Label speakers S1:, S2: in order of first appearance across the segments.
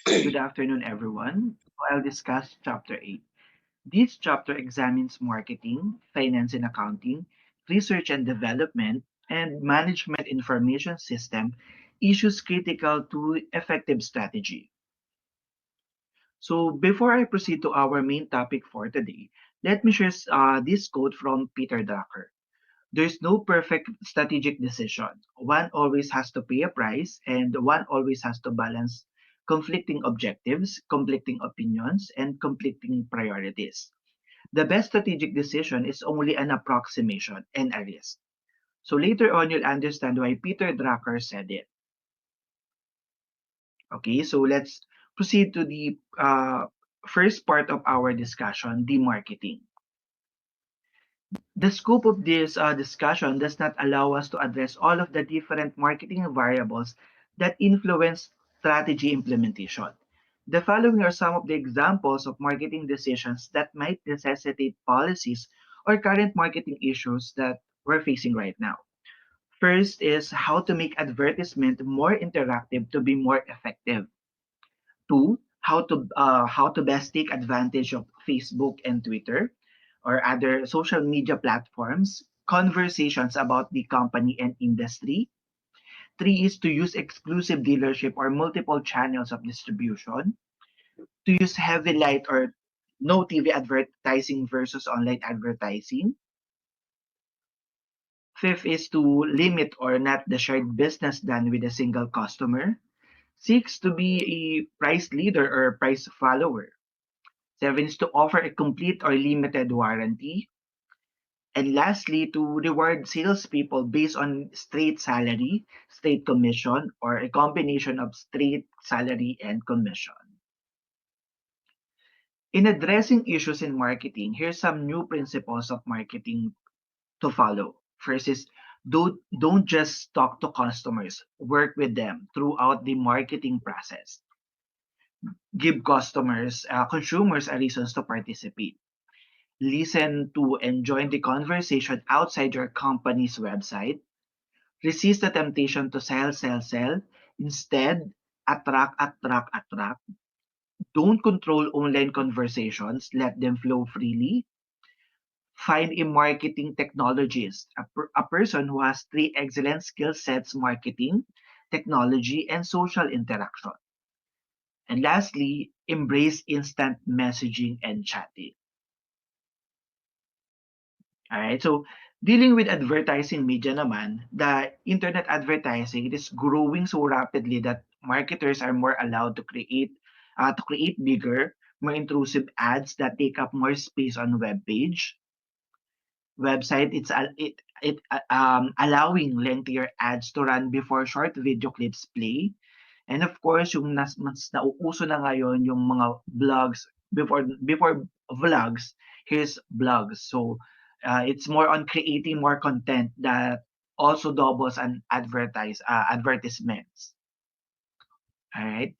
S1: Good afternoon, everyone. I'll discuss Chapter 8. This chapter examines marketing, finance and accounting, research and development, and management information system issues critical to effective strategy. So, before I proceed to our main topic for today, let me share this quote from Peter Drucker. There's no perfect strategic decision. One always has to pay a price, and one always has to balance conflicting objectives, conflicting opinions, and conflicting priorities. The best strategic decision is only an approximation and a risk. So later on, you'll understand why Peter Drucker said it. Okay, so let's proceed to the first part of our discussion, the marketing. The scope of this discussion does not allow us to address all of the different marketing variables that influence strategy implementation. The following are some of the examples of marketing decisions that might necessitate policies or current marketing issues that we're facing right now. First is how to make advertisement more interactive to be more effective. Two, how to best take advantage of Facebook and Twitter or other social media platforms, conversations about the company and industry. Three is to use exclusive dealership or multiple channels of distribution, to use heavy light or no TV advertising versus online advertising. Fifth is to limit or not the shared business done with a single customer. Six, to be a price leader or price follower. Seven is to offer a complete or limited warranty. And lastly, to reward salespeople based on straight salary, straight commission, or a combination of straight salary and commission. In addressing issues in marketing, here's some new principles of marketing to follow. First is don't just talk to customers, work with them throughout the marketing process. Give consumers a reasons to participate. Listen to and join the conversation outside your company's website. Resist the temptation to sell, sell, sell. Instead, attract, attract, attract. Don't control online conversations. Let them flow freely. Find a marketing technologist, a person who has three excellent skill sets: marketing, technology, and social interaction. And lastly, embrace instant messaging and chatting. Alright, so dealing with advertising media naman, the internet advertising, it is growing so rapidly that marketers are more allowed to create bigger, more intrusive ads that take up more space on website. It allowing lengthier ads to run before short video clips play. And of course, yung mas nauuso na ngayon yung mga vlogs before vlogs, here's blogs. So it's more on creating more content that also doubles an advertisements. All right.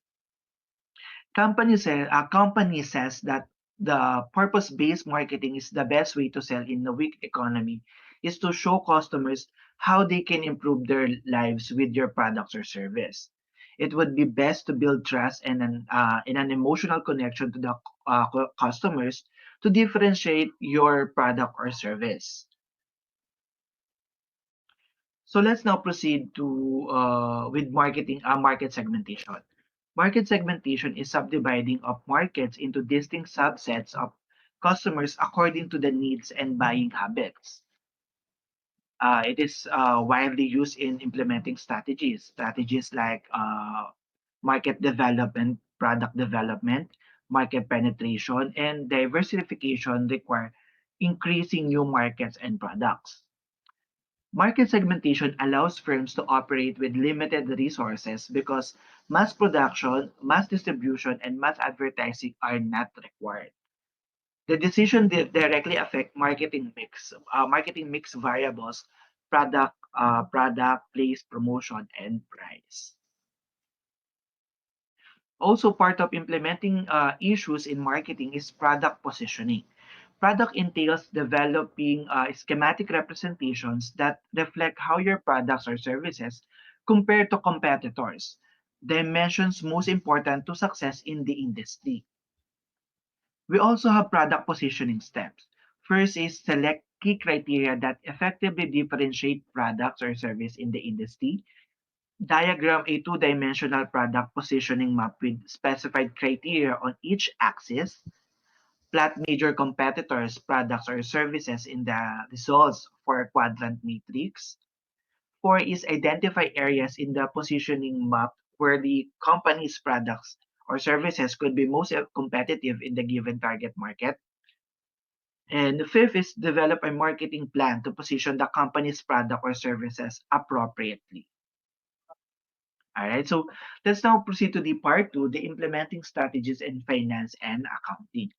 S1: Company says that the purpose-based marketing is the best way to sell in a weak economy is to show customers how they can improve their lives with your products or service. It would be best to build trust and an emotional connection to the customers to differentiate your product or service. So let's now proceed to with market segmentation. Market segmentation is subdividing of markets into distinct subsets of customers according to the needs and buying habits. It is widely used in implementing strategies like market development, product development, market penetration, and diversification require increasing new markets and products. Market segmentation allows firms to operate with limited resources because mass production, mass distribution, and mass advertising are not required. The decision directly affect marketing mix variables, product, place, promotion, and price. Also, part of implementing issues in marketing is product positioning. Product entails developing schematic representations that reflect how your products or services compare to competitors. dimensions most important to success in the industry. We also have product positioning steps. First is select key criteria that effectively differentiate products or service in the industry. Diagram a two-dimensional product positioning map with specified criteria on each axis. Plot major competitors, products, or services in the results for a quadrant matrix. Four is identify areas in the positioning map where the company's products or services could be most competitive in the given target market. And the fifth is develop a marketing plan to position the company's product or services appropriately. All right, so let's now proceed to the part two, the implementing strategies in finance and accounting.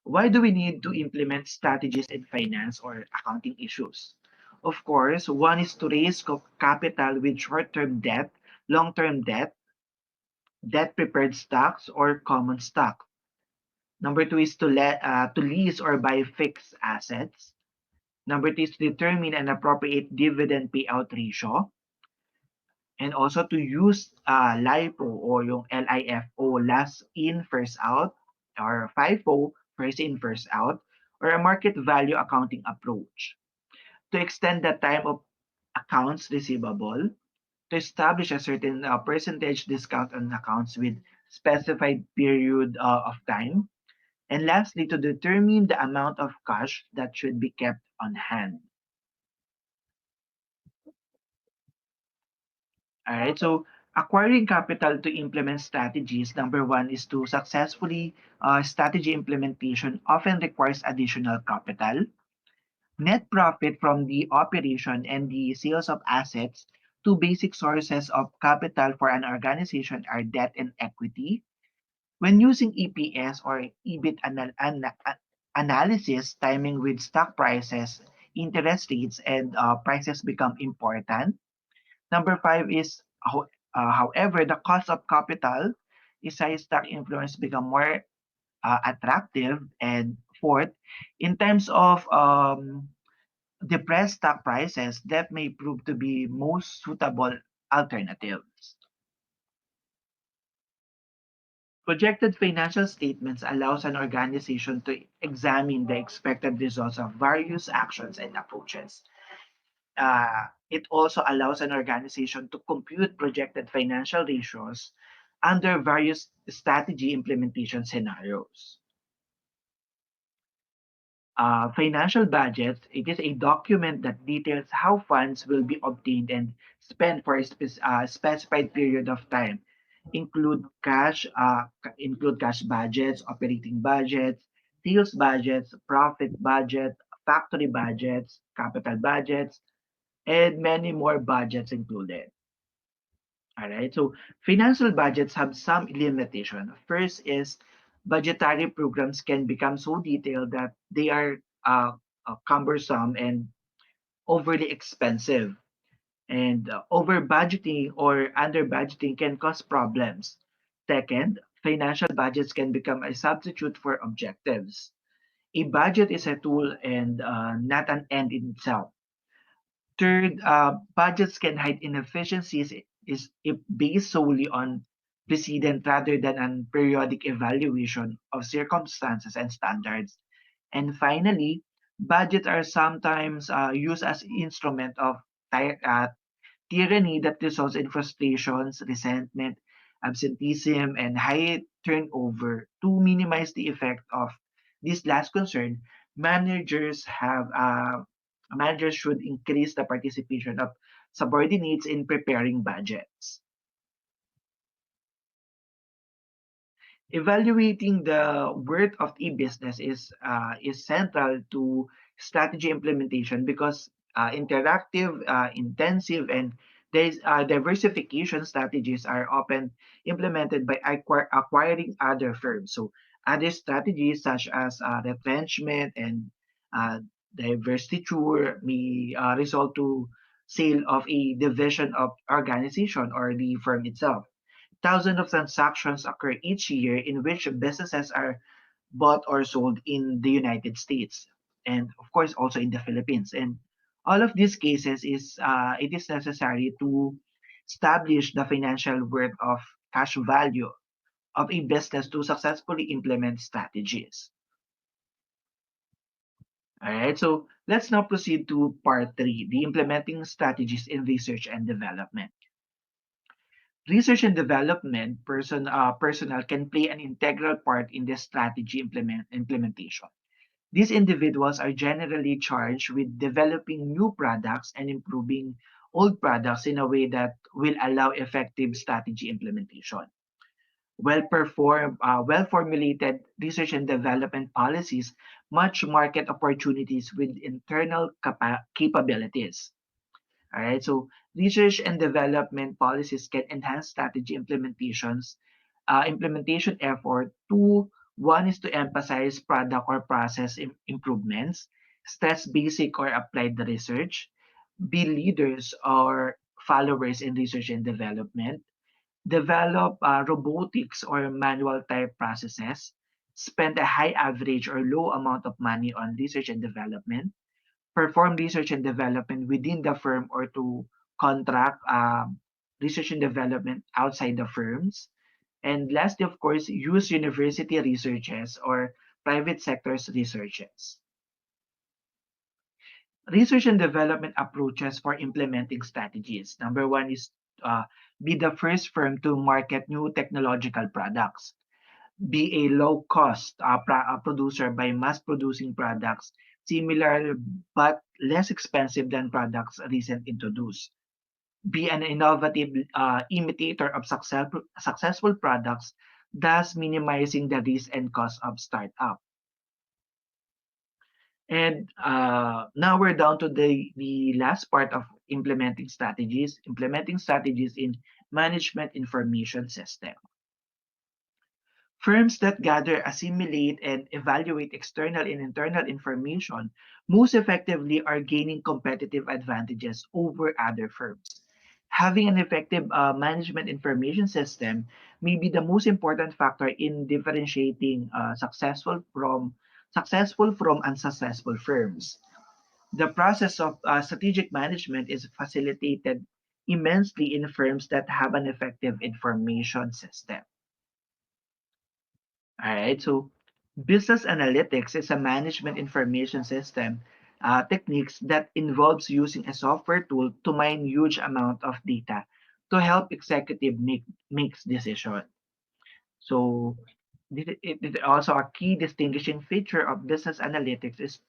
S1: Why do we need to implement strategies in finance or accounting issues? Of course, one is to raise capital with short-term debt, long-term debt, debt-prepared stocks, or common stock. Number two is to lease or buy fixed assets. Number three is to determine an appropriate dividend payout ratio. And also to use LIFO or yung LIFO, last in, first out, or FIFO, first in, first out, or a market value accounting approach. To extend the time of accounts receivable, to establish a certain percentage discount on accounts with specified period of time. And lastly, to determine the amount of cash that should be kept on hand. All right. So acquiring capital to implement strategies, number one is to successfully strategy implementation often requires additional capital. Net profit from the operation and the sales of assets, two basic sources of capital for an organization are debt and equity. When using EPS or EBIT analysis, timing with stock prices, interest rates, and prices become important. Number five is, however, the cost of capital is high stock influence become more attractive. And fourth, in terms of depressed stock prices, that may prove to be most suitable alternatives. Projected financial statements allows an organization to examine the expected results of various actions and approaches. It also allows an organization to compute projected financial ratios under various strategy implementation scenarios. Financial budget, it is a document that details how funds will be obtained and spent for a specified period of time. Include cash budgets, operating budgets, sales budgets, profit budget, factory budgets, capital budgets, and many more budgets included. All right. So financial budgets have some limitation. First is budgetary programs can become so detailed that they are cumbersome and overly expensive. And over budgeting or under budgeting can cause problems. Second, financial budgets can become a substitute for objectives. A budget is a tool and not an end in itself. Third, budgets can hide inefficiencies is if based solely on precedent rather than an periodic evaluation of circumstances and standards. And finally, budgets are sometimes used as instrument of tyranny that results in frustrations, resentment, absenteeism, and high turnover. To minimize the effect of this last concern, managers should increase the participation of subordinates in preparing budgets. Evaluating the worth of e-business is central to strategy implementation because interactive, intensive, and diversification strategies are often implemented by acquiring other firms. So other strategies such as retrenchment and uh, divestiture may result to sale of a division of organization or the firm itself. Thousands of transactions occur each year in which businesses are bought or sold in the United States and of course also in the Philippines. And all of these cases is it is necessary to establish the financial worth of cash value of a business to successfully implement strategies. All right, so let's now proceed to part three, the implementing strategies in research and development. Research and development personnel can play an integral part in the strategy implementation. These individuals are generally charged with developing new products and improving old products in a way that will allow effective strategy implementation. Well-formulated research and development policies match market opportunities with internal capabilities. All right, so research and development policies can enhance strategy implementation effort. One is to emphasize product or process improvements, stress basic or applied research, be leaders or followers in research and development, develop robotics or manual type processes, spend a high average or low amount of money on research and development, perform research and development within the firm or to contract research and development outside the firms. And lastly, of course, use university researches or private sector's researches. Research and development approaches for implementing strategies. Number one is uh, be the first firm to market new technological products. Be a low-cost producer by mass-producing products similar but less expensive than products recently introduced. Be an innovative imitator of successful products, thus minimizing the risk and cost of startup. And now we're down to the last part of implementing strategies in management information system. Firms that gather, assimilate, and evaluate external and internal information most effectively are gaining competitive advantages over other firms. Having an effective management information system may be the most important factor in differentiating successful from unsuccessful firms. The process of strategic management is facilitated immensely in firms that have an effective information system. All right, so business analytics is a management information system techniques that involves using a software tool to mine huge amount of data to help executive makes decision. So it is also a key distinguishing feature of business analytics is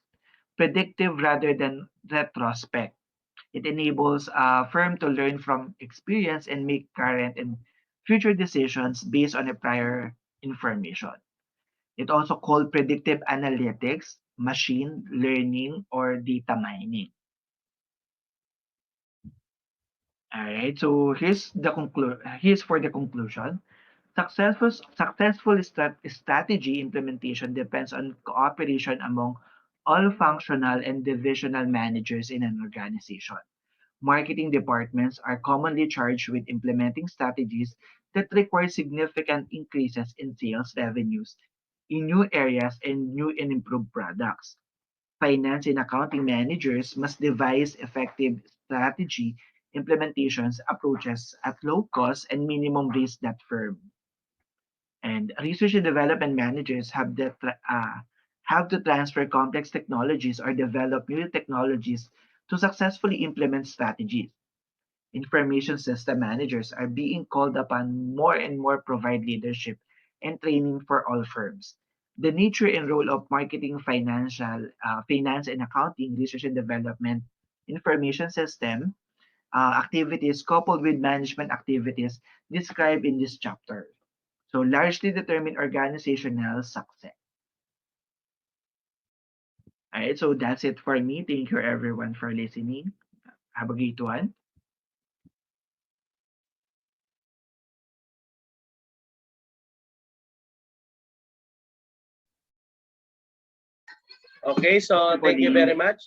S1: predictive rather than retrospect. It enables a firm to learn from experience and make current and future decisions based on a prior information. It also called predictive analytics, machine learning, or data mining. All right. So here's for the conclusion. Successful strategy implementation depends on cooperation among all functional and divisional managers in an organization. Marketing departments are commonly charged with implementing strategies that require significant increases in sales revenues in new areas and new and improved products. Finance and accounting managers must devise effective strategy implementations approaches at low cost and minimum risk that firm. And research and development managers have to transfer complex technologies or develop new technologies to successfully implement strategies. Information system managers are being called upon more and more provide leadership and training for all firms. The nature and role of marketing, finance and accounting, research and development, information system activities coupled with management activities described in this chapter. So largely determine organizational success. All right, so that's it for me. Thank you everyone for listening. Have a great one.
S2: Okay, so
S1: For
S2: thank you very
S1: the
S2: much.